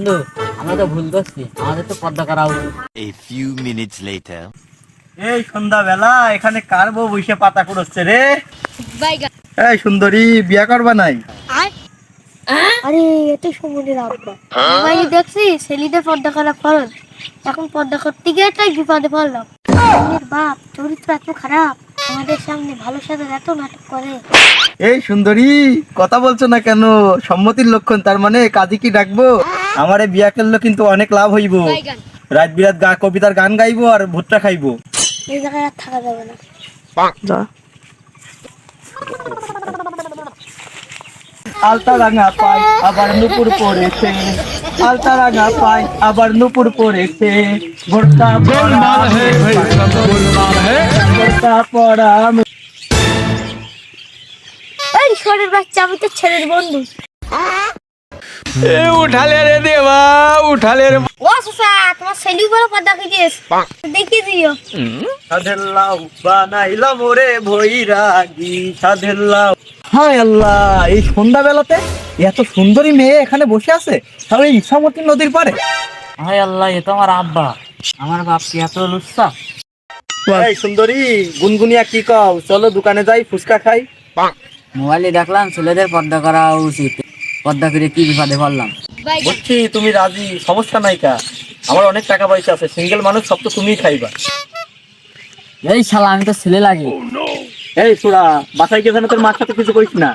বন্ধু, আমরা তো ভুল করছি, আমাদের তো পর্দা করা উচিত। A few minutes later. এই সন্ধ্যাবেলা এখানে কার বউ বসে পাতা কুড়োচ্ছে রে? বাইগান। এই সুন্দরী, বিয়া করবা নাই? আরে এত সুমনের আব্বা ভাই দেখছি ছেলেদের পর্দা করা ফরজ, এখন পর্দা করতে গিয়ে তাই বিপদে পড়লাম। আমার বাপ চরিত্র এত খারাপ, আমাদের সামনে ভালো সাথে এত নাটক করে। এই সুন্দরী, কথা বলছো না কেন? সম্মতির লক্ষণ, তার মানে কাজী কি ডাকবো? আমারে বিয়া করলে কিন্তু অনেক লাভ হইব। বাইগান। রাত বিরাত কবিতার গান গাইবো আর ভুট্টা খাইবো। এই জায়গায় আর থাকা যাবে না। আলতা রাঙা পাই আবার নুপুর পড়েছে, আলতা রাঙা পাই আবার নুপুর পড়েছে, ভোরটা গোলমাল হে ভাই, গোলমাল হে, ভোরটা পড়া। এই শরীর বাচ্চা, আমি তো ছেলের বন্ধু। উঠালে রে দেবা, উঠালে রে। ও সুসা, তোমার ছেলে বড় পর্দা খিজিস, দেখি দিও। সাধের লাউ বানাইলাম ওরে ভৈরাগী, সাধের লাউ। হায় আল্লাহ, এই সন্ধ্যাবেলাতে এত সুন্দরী মেয়ে এখানে বসে আছে, তাহলে ইছামতি নদীর পারে। হায় আল্লাহ, এ তো আমার আব্বা। আমার বাপ কি এত লুচ্ছা? এই সুন্দরী, গুনগুনিয়া কি কও? চলো দোকানে যাই, ফুচকা খাই। মোবাইলে দেখলাম ছেলেদের পর্দা করা উচিত, পর্দা করে কি বিপদে পড়লাম। বলছি তুমি রাজি? সমস্যা নাই কা, আমার অনেক টাকা পয়সা আছে, সিঙ্গেল মানুষ, সব তো তুমিই খাইবা। এই শালা, আমি তো ছেলে লাগি। এই ছোড়া, বাসায় গিয়ে যেন তোর মার সাথে কিছু করিস না।